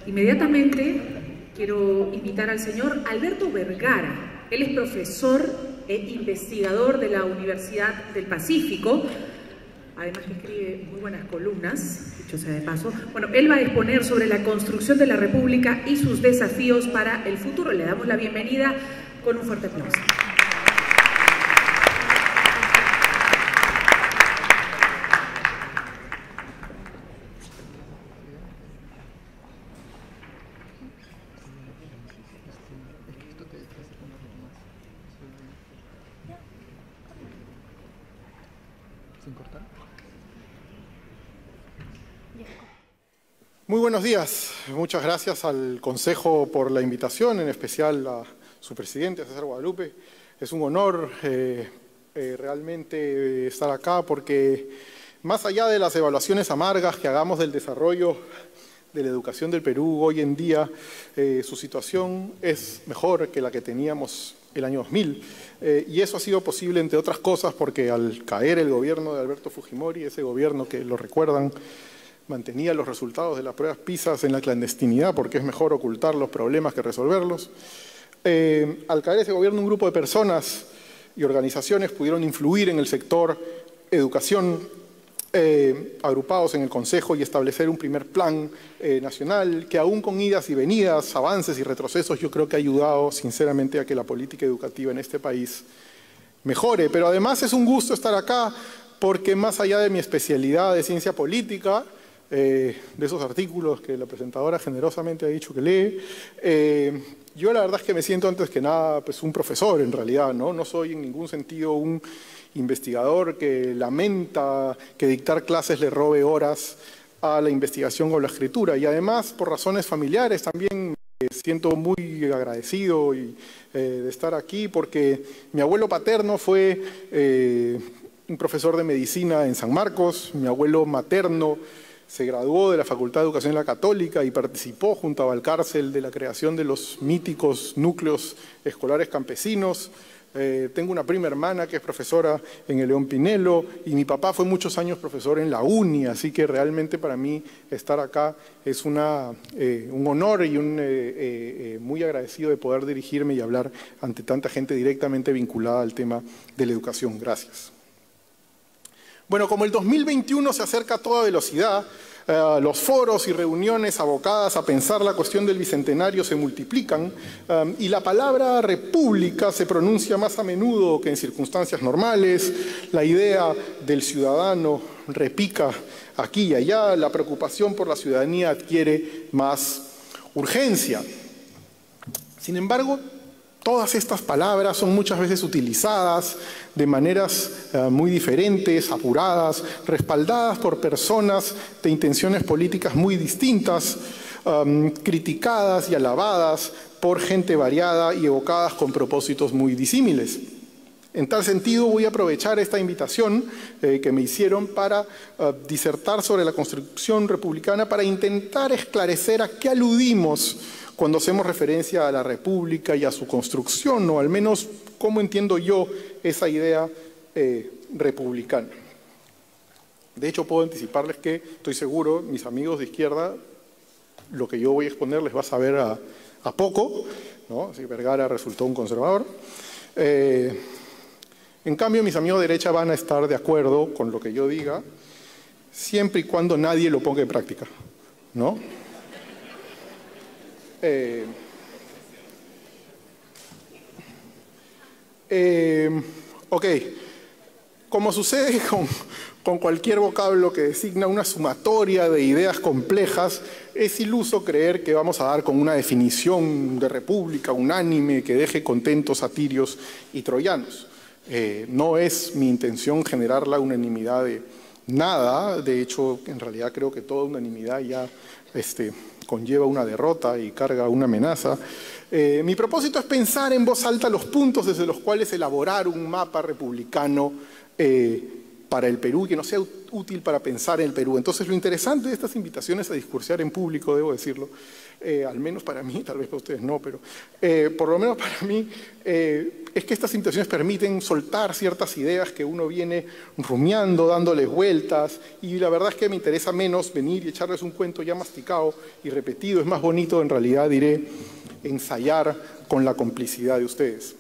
Inmediatamente quiero invitar al señor Alberto Vergara. Él es profesor e investigador de la Universidad del Pacífico, además que escribe muy buenas columnas, dicho sea de paso. Bueno, él va a exponer sobre la construcción de la República y sus desafíos para el futuro. Le damos la bienvenida con un fuerte aplauso. Muy buenos días. Muchas gracias al Consejo por la invitación, en especial a su presidente, a César Guadalupe. Es un honor realmente estar acá porque más allá de las evaluaciones amargas que hagamos del desarrollo de la educación del Perú hoy en día, su situación es mejor que la que teníamos el año 2000. Y eso ha sido posible, entre otras cosas, porque al caer el gobierno de Alberto Fujimori, ese gobierno que lo recuerdan, mantenía los resultados de las pruebas PISA en la clandestinidad porque es mejor ocultar los problemas que resolverlos. Al caer ese gobierno, un grupo de personas y organizaciones pudieron influir en el sector educación, agrupados en el Consejo, y establecer un primer plan nacional que, aún con idas y venidas, avances y retrocesos, yo creo que ha ayudado sinceramente a que la política educativa en este país mejore. Pero además es un gusto estar acá porque, más allá de mi especialidad de ciencia política, de esos artículos que la presentadora generosamente ha dicho que lee, yo la verdad es que me siento antes que nada pues un profesor en realidad, ¿no? No soy en ningún sentido un investigador que lamenta que dictar clases le robe horas a la investigación o la escritura, y además por razones familiares también me siento muy agradecido de estar aquí porque mi abuelo paterno fue un profesor de medicina en San Marcos, mi abuelo materno se graduó de la Facultad de Educación de la Católica y participó junto a Valcárcel de la creación de los míticos núcleos escolares campesinos. Tengo una prima hermana que es profesora en el León Pinelo y mi papá fue muchos años profesor en la UNI, así que realmente para mí estar acá es un honor y muy agradecido de poder dirigirme y hablar ante tanta gente directamente vinculada al tema de la educación. Gracias. Bueno, como el 2021 se acerca a toda velocidad, los foros y reuniones abocadas a pensar la cuestión del bicentenario se multiplican y la palabra república se pronuncia más a menudo que en circunstancias normales. La idea del ciudadano repica aquí y allá, la preocupación por la ciudadanía adquiere más urgencia. Sin embargo, todas estas palabras son muchas veces utilizadas de maneras muy diferentes, apuradas, respaldadas por personas de intenciones políticas muy distintas, criticadas y alabadas por gente variada y evocadas con propósitos muy disímiles. En tal sentido, voy a aprovechar esta invitación que me hicieron para disertar sobre la construcción republicana, para intentar esclarecer a qué aludimos cuando hacemos referencia a la República y a su construcción, o al menos cómo entiendo yo esa idea republicana. De hecho, puedo anticiparles que estoy seguro, mis amigos de izquierda, lo que yo voy a exponer les va a saber a poco, ¿no? Así que Vergara resultó un conservador. En cambio, mis amigos de derecha van a estar de acuerdo con lo que yo diga, siempre y cuando nadie lo ponga en práctica, ¿no? Ok, como sucede con cualquier vocablo que designa una sumatoria de ideas complejas, es iluso creer que vamos a dar con una definición de república unánime que deje contentos a tirios y troyanos. No es mi intención generar la unanimidad de nada. De hecho, en realidad creo que toda unanimidad ya conlleva una derrota y carga una amenaza. Mi propósito es pensar en voz alta los puntos desde los cuales elaborar un mapa republicano para el Perú y que no sea útil para pensar en el Perú. Entonces, lo interesante de estas invitaciones a discursear en público, debo decirlo, al menos para mí, tal vez para ustedes no, pero por lo menos para mí, es que estas invitaciones permiten soltar ciertas ideas que uno viene rumiando, dándoles vueltas, y la verdad es que me interesa menos venir y echarles un cuento ya masticado y repetido. Es más bonito, en realidad, diré, ensayar con la complicidad de ustedes.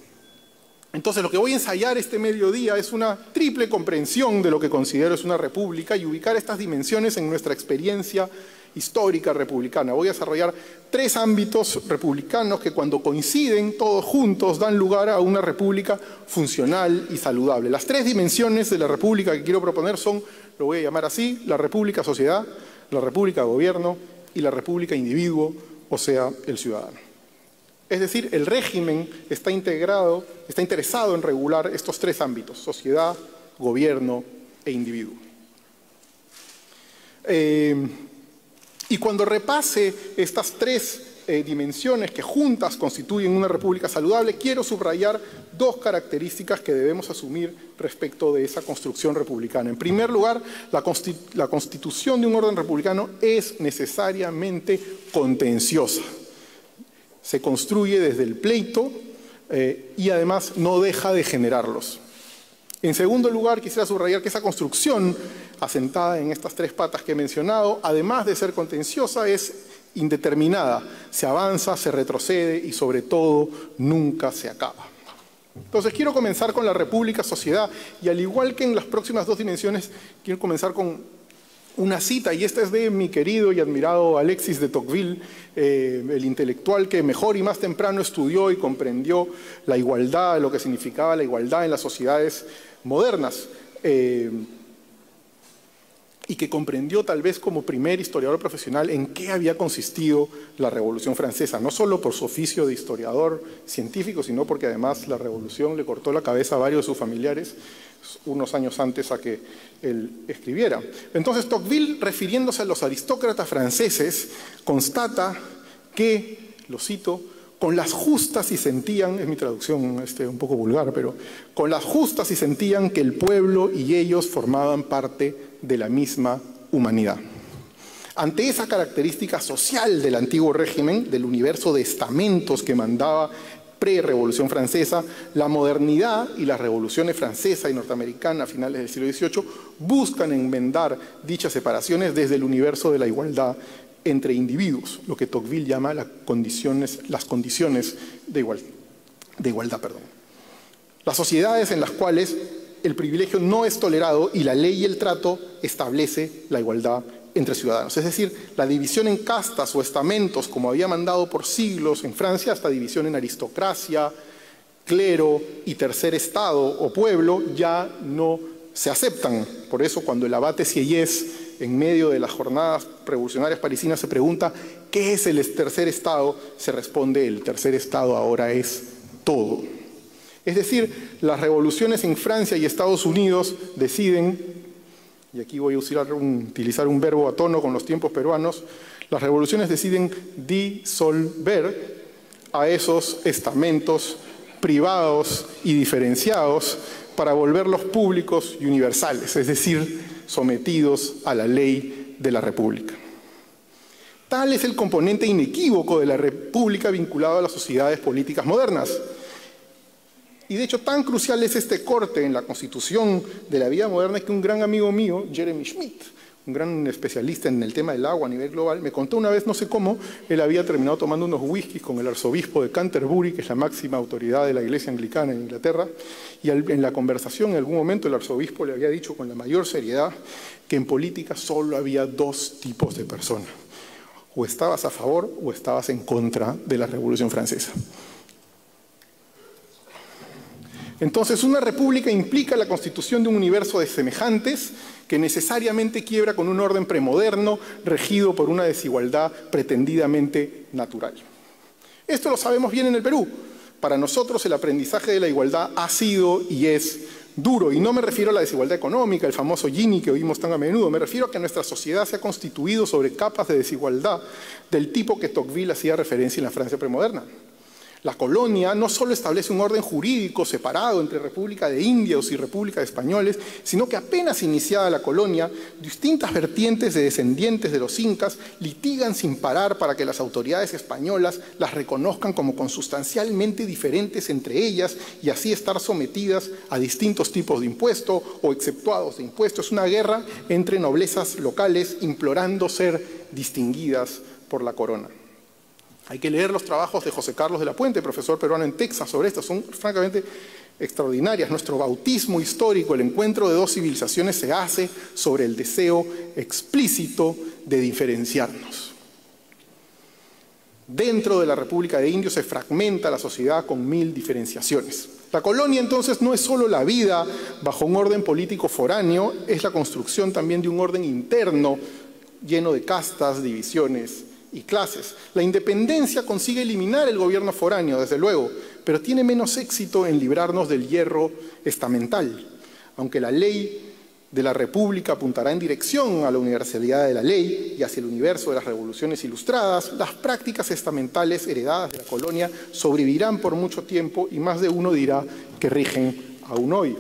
Entonces, lo que voy a ensayar este mediodía es una triple comprensión de lo que considero es una república y ubicar estas dimensiones en nuestra experiencia histórica republicana. Voy a desarrollar 3 ámbitos republicanos que, cuando coinciden todos juntos, dan lugar a una república funcional y saludable. Las 3 dimensiones de la república que quiero proponer son, lo voy a llamar así, la república sociedad, la república gobierno y la república individuo, o sea, el ciudadano. Es decir, el régimen está interesado en regular estos 3 ámbitos: sociedad, gobierno e individuo. Y cuando repase estas 3 dimensiones que juntas constituyen una república saludable, quiero subrayar 2 características que debemos asumir respecto de esa construcción republicana. En primer lugar, la constitución de un orden republicano es necesariamente contenciosa. Se construye desde el pleito y además no deja de generarlos. En segundo lugar, quisiera subrayar que esa construcción, asentada en estas 3 patas que he mencionado, además de ser contenciosa, es indeterminada. Se avanza, se retrocede y, sobre todo, nunca se acaba. Entonces, quiero comenzar con la república sociedad, y al igual que en las próximas 2 dimensiones, quiero comenzar con una cita, y esta es de mi querido y admirado Alexis de Tocqueville, el intelectual que mejor y más temprano estudió y comprendió la igualdad, lo que significaba la igualdad en las sociedades modernas, y que comprendió tal vez como primer historiador profesional en qué había consistido la Revolución Francesa, no solo por su oficio de historiador científico, sino porque además la Revolución le cortó la cabeza a varios de sus familiares unos años antes a que él escribiera. Entonces, Tocqueville, refiriéndose a los aristócratas franceses, constata que, lo cito, con las justas y sentían, es mi traducción un poco vulgar, pero con las justas y sentían que el pueblo y ellos formaban parte de la misma humanidad. Ante esa característica social del antiguo régimen, del universo de estamentos que mandaba pre-Revolución Francesa, la modernidad y las revoluciones francesa y norteamericana a finales del siglo XVIII buscan enmendar dichas separaciones desde el universo de la igualdad entre individuos, lo que Tocqueville llama las condiciones de igualdad. Las sociedades en las cuales el privilegio no es tolerado y la ley y el trato establece la igualdad entre ciudadanos. Es decir, la división en castas o estamentos, como había mandado por siglos en Francia, esta división en aristocracia, clero y tercer estado o pueblo, ya no se aceptan. Por eso, cuando el abate Sieyès, en medio de las jornadas revolucionarias parisinas, se pregunta ¿qué es el tercer estado?, se responde: el tercer estado ahora es todo. Es decir, las revoluciones en Francia y Estados Unidos deciden, y aquí voy a utilizar un verbo a tono con los tiempos peruanos, las revoluciones deciden disolver a esos estamentos privados y diferenciados para volverlos públicos y universales, es decir, sometidos a la ley de la República. Tal es el componente inequívoco de la República vinculado a las sociedades políticas modernas. Y de hecho, tan crucial es este corte en la constitución de la vida moderna que un gran amigo mío, Jeremy Schmidt, un gran especialista en el tema del agua a nivel global, me contó una vez, no sé cómo, él había terminado tomando unos whiskies con el arzobispo de Canterbury, que es la máxima autoridad de la iglesia anglicana en Inglaterra, y en la conversación en algún momento el arzobispo le había dicho con la mayor seriedad que en política solo había 2 tipos de personas: o estabas a favor o estabas en contra de la Revolución Francesa. Entonces, una república implica la constitución de un universo de semejantes que necesariamente quiebra con un orden premoderno regido por una desigualdad pretendidamente natural. Esto lo sabemos bien en el Perú. Para nosotros el aprendizaje de la igualdad ha sido y es duro, y no me refiero a la desigualdad económica, el famoso Gini que oímos tan a menudo, me refiero a que nuestra sociedad se ha constituido sobre capas de desigualdad del tipo que Tocqueville hacía referencia en la Francia premoderna. La colonia no solo establece un orden jurídico separado entre República de Indios y República de Españoles, sino que apenas iniciada la colonia, distintas vertientes de descendientes de los incas litigan sin parar para que las autoridades españolas las reconozcan como consustancialmente diferentes entre ellas y así estar sometidas a distintos tipos de impuesto o exceptuados de impuestos. Es una guerra entre noblezas locales implorando ser distinguidas por la corona. Hay que leer los trabajos de José Carlos de la Puente, profesor peruano en Texas, sobre esto. Son francamente extraordinarias. Nuestro bautismo histórico, el encuentro de dos civilizaciones, se hace sobre el deseo explícito de diferenciarnos. Dentro de la República de Indios se fragmenta la sociedad con 1000 diferenciaciones. La colonia, entonces, no es solo la vida bajo un orden político foráneo, es la construcción también de un orden interno lleno de castas, divisiones y clases. La independencia consigue eliminar el gobierno foráneo, desde luego, pero tiene menos éxito en librarnos del hierro estamental. Aunque la ley de la República apuntará en dirección a la universalidad de la ley y hacia el universo de las revoluciones ilustradas, las prácticas estamentales heredadas de la colonia sobrevivirán por mucho tiempo y más de uno dirá que rigen aún hoy.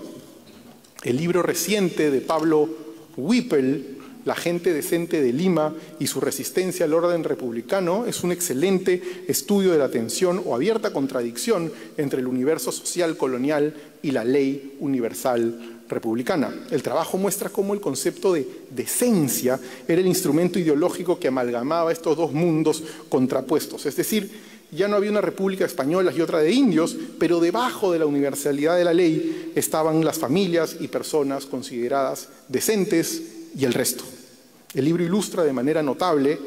El libro reciente de Pablo Whipple, La gente decente de Lima y su resistencia al orden republicano, es un excelente estudio de la tensión o abierta contradicción entre el universo social colonial y la ley universal republicana. El trabajo muestra cómo el concepto de decencia era el instrumento ideológico que amalgamaba estos dos mundos contrapuestos. Es decir, ya no había una república de españolas y otra de indios, pero debajo de la universalidad de la ley estaban las familias y personas consideradas decentes y el resto. El libro ilustra de manera notable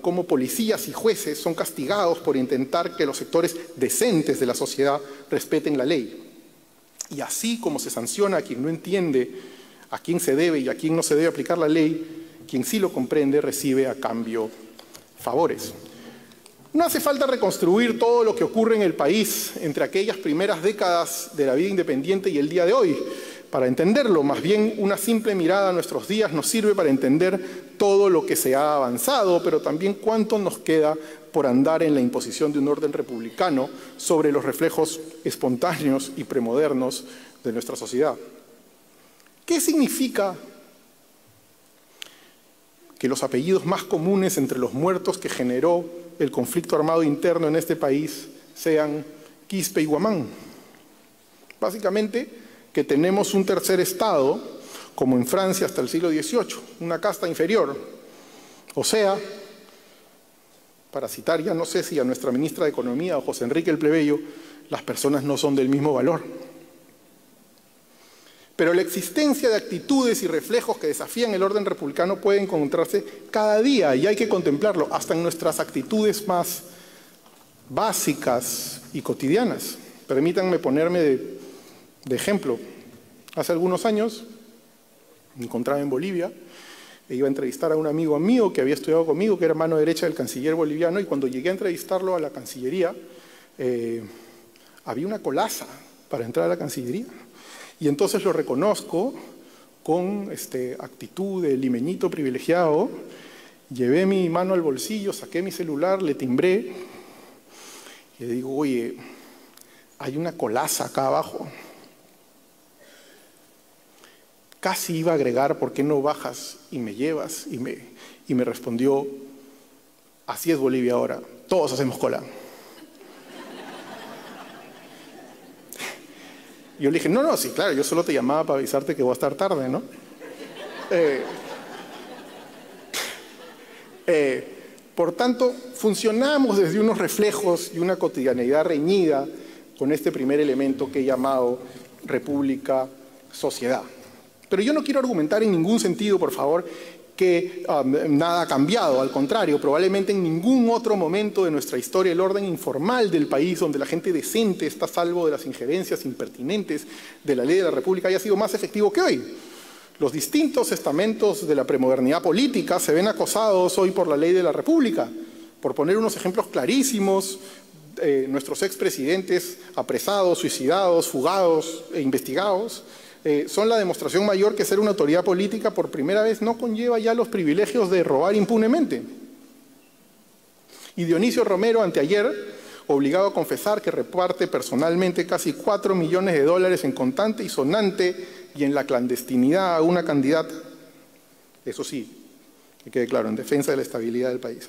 cómo policías y jueces son castigados por intentar que los sectores decentes de la sociedad respeten la ley. Y así como se sanciona a quien no entiende a quién se debe y a quién no se debe aplicar la ley, quien sí lo comprende recibe a cambio favores. No hace falta reconstruir todo lo que ocurre en el país entre aquellas primeras décadas de la vida independiente y el día de hoy para entenderlo. Más bien, una simple mirada a nuestros días nos sirve para entender todo lo que se ha avanzado, pero también cuánto nos queda por andar en la imposición de un orden republicano sobre los reflejos espontáneos y premodernos de nuestra sociedad. ¿Qué significa que los apellidos más comunes entre los muertos que generó el conflicto armado interno en este país sean Quispe y Guamán? Básicamente, que tenemos un tercer estado, como en Francia hasta el siglo XVIII, una casta inferior. O sea, para citar, ya no sé si a nuestra ministra de Economía o José Enrique el Plebeyo, las personas no son del mismo valor. Pero la existencia de actitudes y reflejos que desafían el orden republicano puede encontrarse cada día y hay que contemplarlo, hasta en nuestras actitudes más básicas y cotidianas. Permítanme ponerme de ejemplo. Hace algunos años me encontraba en Bolivia e iba a entrevistar a un amigo mío que había estudiado conmigo, que era mano derecha del canciller boliviano, y cuando llegué a entrevistarlo a la Cancillería, había una colaza para entrar a la Cancillería. Y entonces lo reconozco con actitud de limeñito privilegiado, llevé mi mano al bolsillo, saqué mi celular, le timbré y le digo, oye, hay una colaza acá abajo. Casi iba a agregar, ¿por qué no bajas y me llevas? Y me respondió, así es Bolivia ahora, todos hacemos cola. Y yo le dije, no, sí, claro, yo solo te llamaba para avisarte que voy a estar tarde, ¿no? Por tanto, funcionamos desde unos reflejos y una cotidianeidad reñida con este primer elemento que he llamado república, sociedad. Pero yo no quiero argumentar en ningún sentido, por favor, que nada ha cambiado. Al contrario, probablemente en ningún otro momento de nuestra historia el orden informal del país, donde la gente decente está a salvo de las injerencias impertinentes de la ley de la República, haya sido más efectivo que hoy. Los distintos estamentos de la premodernidad política se ven acosados hoy por la ley de la República. Por poner unos ejemplos clarísimos, nuestros expresidentes apresados, suicidados, fugados e investigados, son la demostración mayor que ser una autoridad política por primera vez no conlleva ya los privilegios de robar impunemente. Y Dionisio Romero, anteayer, obligado a confesar que reparte personalmente casi $4 millones en contante y sonante y en la clandestinidad a una candidata. Eso sí, que quede claro, en defensa de la estabilidad del país.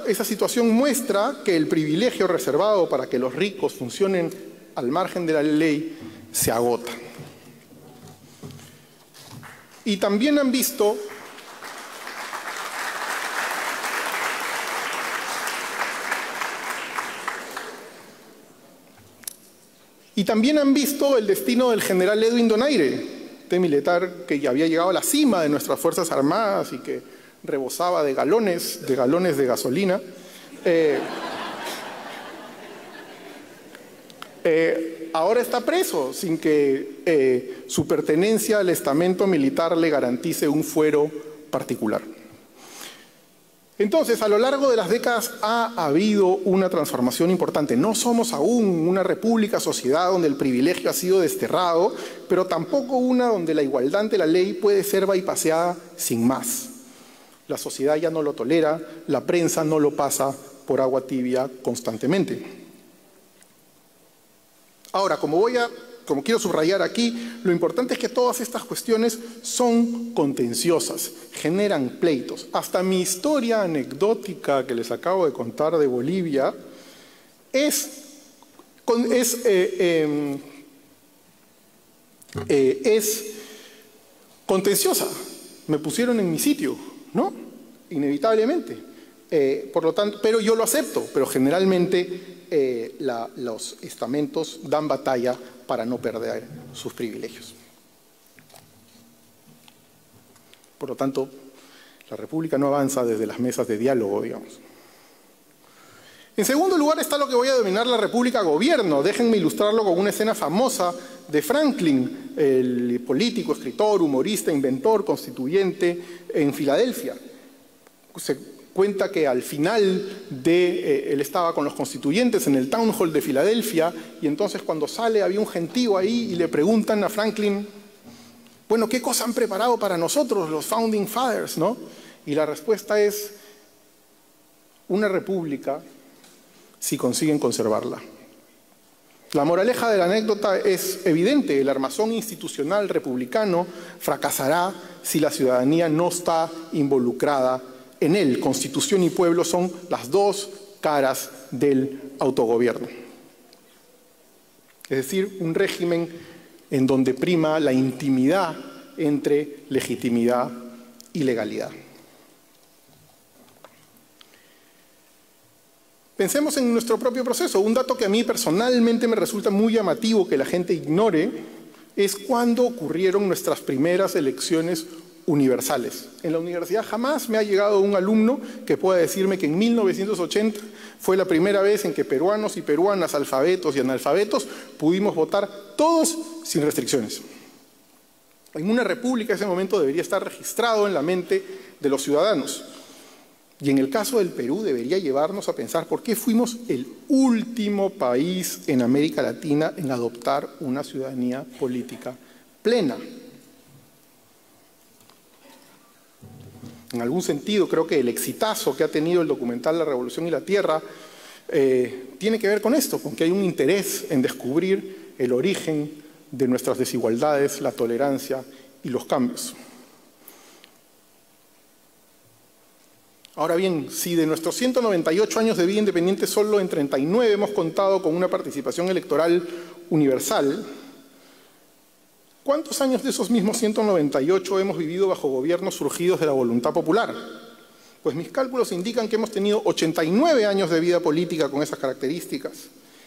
Esa situación muestra que el privilegio reservado para que los ricos funcionen al margen de la ley se agota. Y también han visto el destino del general Edwin Donaire, este militar que ya había llegado a la cima de nuestras Fuerzas Armadas y que rebosaba de galones de gasolina. Ahora está preso sin que su pertenencia al estamento militar le garantice un fuero particular. Entonces, a lo largo de las décadas ha habido una transformación importante. No somos aún una república, sociedad donde el privilegio ha sido desterrado, pero tampoco una donde la igualdad ante la ley puede ser bypaseada sin más. La sociedad ya no lo tolera, la prensa no lo pasa por agua tibia constantemente. Ahora, como quiero subrayar aquí, lo importante es que todas estas cuestiones son contenciosas, generan pleitos. Hasta mi historia anecdótica que les acabo de contar de Bolivia es contenciosa. Me pusieron en mi sitio, ¿no? Inevitablemente. Por lo tanto, pero yo lo acepto, pero generalmente los estamentos dan batalla para no perder sus privilegios. Por lo tanto, la República no avanza desde las mesas de diálogo, digamos. En segundo lugar está lo que voy a denominar la República Gobierno. Déjenme ilustrarlo con una escena famosa de Franklin, el político, escritor, humorista, inventor, constituyente en Filadelfia. Se cuenta que al final él estaba con los constituyentes en el Town Hall de Filadelfia y entonces cuando sale había un gentío ahí y le preguntan a Franklin, bueno, ¿qué cosa han preparado para nosotros los Founding Fathers, ¿no? Y la respuesta es una república si consiguen conservarla. La moraleja de la anécdota es evidente, el armazón institucional republicano fracasará si la ciudadanía no está involucrada en él. Constitución y pueblo son las dos caras del autogobierno. Es decir, un régimen en donde prima la intimidad entre legitimidad y legalidad. Pensemos en nuestro propio proceso. Un dato que a mí personalmente me resulta muy llamativo que la gente ignore es cuándo ocurrieron nuestras primeras elecciones universales. En la universidad jamás me ha llegado un alumno que pueda decirme que en 1980 fue la primera vez en que peruanos y peruanas, alfabetos y analfabetos, pudimos votar todos sin restricciones. En una república ese momento debería estar registrado en la mente de los ciudadanos. Y en el caso del Perú debería llevarnos a pensar por qué fuimos el último país en América Latina en adoptar una ciudadanía política plena. En algún sentido, creo que el exitazo que ha tenido el documental La Revolución y la Tierra tiene que ver con esto, con que hay un interés en descubrir el origen de nuestras desigualdades, la tolerancia y los cambios. Ahora bien, si de nuestros 198 años de vida independiente solo en 39 hemos contado con una participación electoral universal, ¿cuántos años de esos mismos 198 hemos vivido bajo gobiernos surgidos de la voluntad popular? Pues mis cálculos indican que hemos tenido 89 años de vida política con esas características.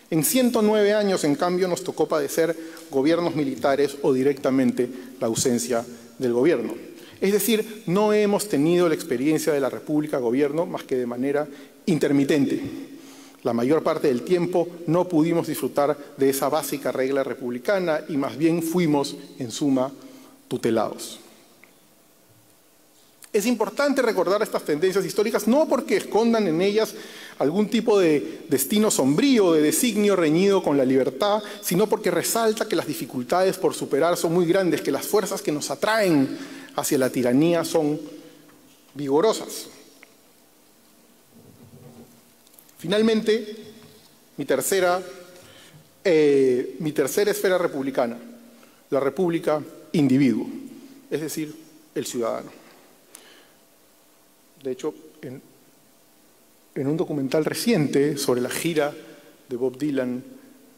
En 109 años, en cambio, nos tocó padecer gobiernos militares o directamente la ausencia del gobierno. Es decir, no hemos tenido la experiencia de la República Gobierno más que de manera intermitente. La mayor parte del tiempo no pudimos disfrutar de esa básica regla republicana y más bien fuimos, en suma, tutelados. Es importante recordar estas tendencias históricas no porque escondan en ellas algún tipo de destino sombrío, de designio reñido con la libertad, sino porque resalta que las dificultades por superar son muy grandes, que las fuerzas que nos atraen hacia la tiranía son vigorosas. Finalmente, mi tercera esfera republicana, la república individuo, es decir, el ciudadano. De hecho, en un documental reciente sobre la gira de Bob Dylan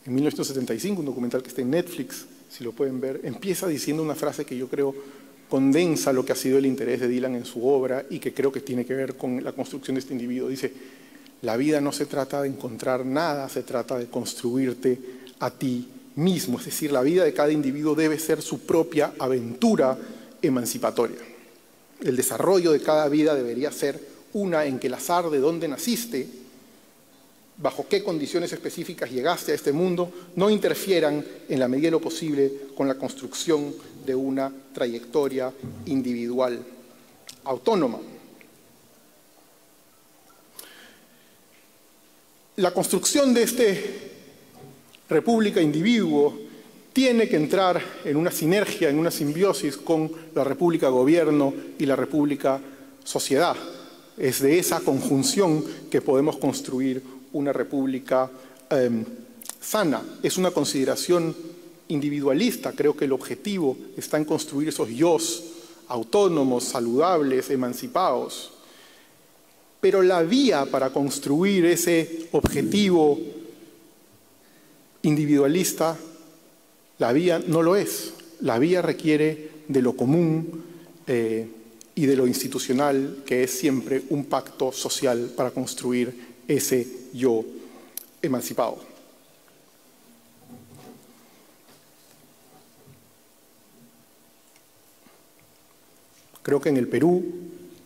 en 1975, un documental que está en Netflix, si lo pueden ver, empieza diciendo una frase que yo creo condensa lo que ha sido el interés de Dylan en su obra y que creo que tiene que ver con la construcción de este individuo. Dice: la vida no se trata de encontrar nada, se trata de construirte a ti mismo. Es decir, la vida de cada individuo debe ser su propia aventura emancipatoria. El desarrollo de cada vida debería ser una en que el azar de dónde naciste, bajo qué condiciones específicas llegaste a este mundo, no interfieran en la medida de lo posible con la construcción de una trayectoria individual autónoma. La construcción de este república individuo tiene que entrar en una sinergia, en una simbiosis con la república gobierno y la república sociedad. Es de esa conjunción que podemos construir una república sana. Es una consideración individualista. Creo que el objetivo está en construir esos yos autónomos, saludables, emancipados. Pero la vía para construir ese objetivo individualista, la vía no lo es. La vía requiere de lo común y de lo institucional, que es siempre un pacto social para construir ese yo emancipado. Creo que en el Perú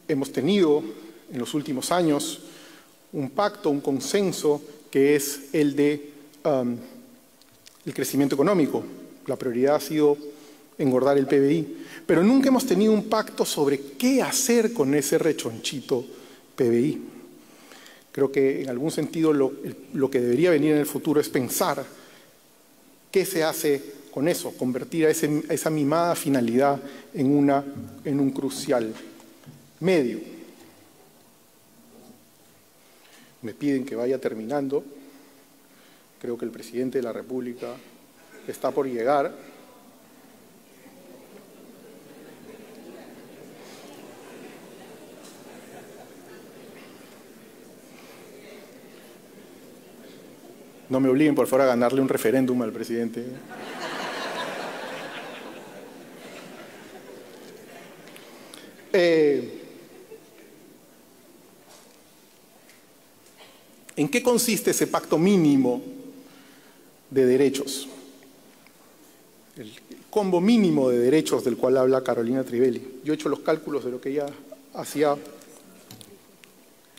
hemos tenido en los últimos años un pacto, un consenso, que es el de el crecimiento económico. La prioridad ha sido engordar el PBI, pero nunca hemos tenido un pacto sobre qué hacer con ese rechonchito PBI. Creo que en algún sentido lo que debería venir en el futuro es pensar qué se hace con eso, convertir a esa mimada finalidad en un crucial medio. Me piden que vaya terminando. Creo que el presidente de la República está por llegar. No me obliguen, por favor, a ganarle un referéndum al presidente. ¿En qué consiste ese pacto mínimo de derechos? El combo mínimo de derechos del cual habla Carolina Trivelli. Yo he hecho los cálculos de lo que ella hacía.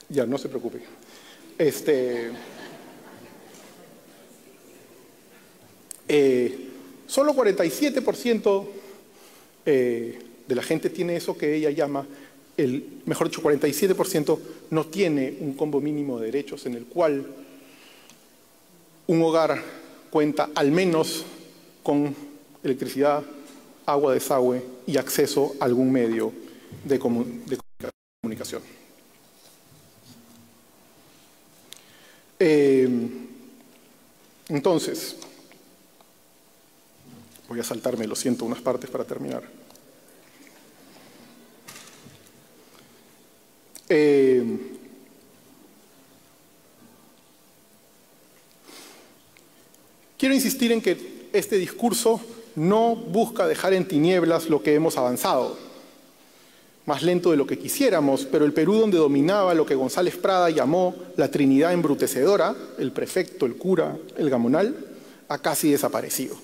Ya, no se preocupe. Solo 47% de la gente tiene eso que ella llama, mejor dicho, 47% no tiene un combo mínimo de derechos en el cual un hogar cuenta al menos con electricidad, agua, desagüe y acceso a algún medio de comunicación. Entonces, voy a saltarme, lo siento, unas partes para terminar. Quiero insistir en que este discurso no busca dejar en tinieblas lo que hemos avanzado, más lento de lo que quisiéramos, pero el Perú donde dominaba lo que González Prada llamó la Trinidad embrutecedora, el prefecto, el cura, el gamonal, ha casi desaparecido.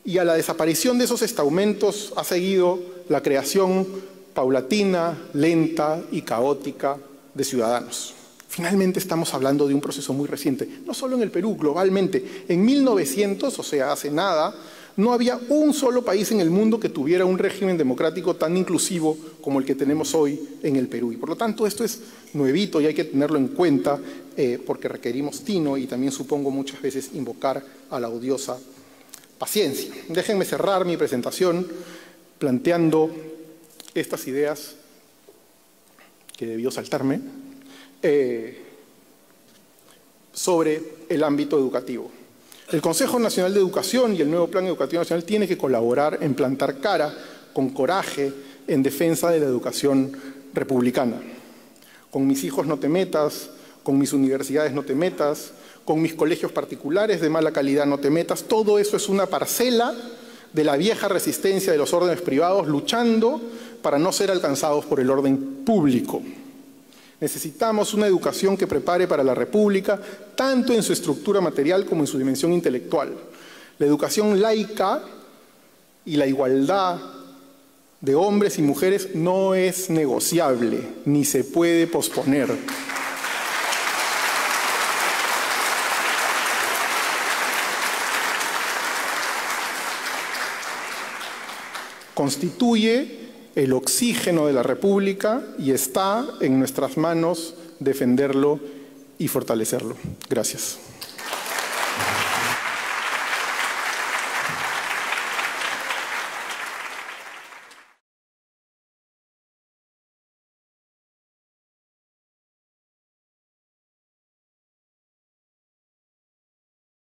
Y a la desaparición de esos estamentos ha seguido la creación paulatina, lenta y caótica de ciudadanos. Finalmente estamos hablando de un proceso muy reciente, no solo en el Perú, globalmente. En 1900, o sea, hace nada, no había un solo país en el mundo que tuviera un régimen democrático tan inclusivo como el que tenemos hoy en el Perú. Y por lo tanto esto es nuevito y hay que tenerlo en cuenta porque requerimos tino y también supongo muchas veces invocar a la odiosa paciencia. Déjenme cerrar mi presentación planteando estas ideas que debió saltarme, sobre el ámbito educativo. El Consejo Nacional de Educación y el nuevo Plan Educativo Nacional tiene que colaborar en plantar cara con coraje en defensa de la educación republicana. Con mis hijos no te metas, con mis universidades no te metas, con mis colegios particulares de mala calidad no te metas. Todo eso es una parcela de la vieja resistencia de los órdenes privados luchando para no ser alcanzados por el orden público. Necesitamos una educación que prepare para la República, tanto en su estructura material como en su dimensión intelectual. La educación laica y la igualdad de hombres y mujeres no es negociable, ni se puede posponer. Constituye el oxígeno de la República y está en nuestras manos defenderlo y fortalecerlo. Gracias.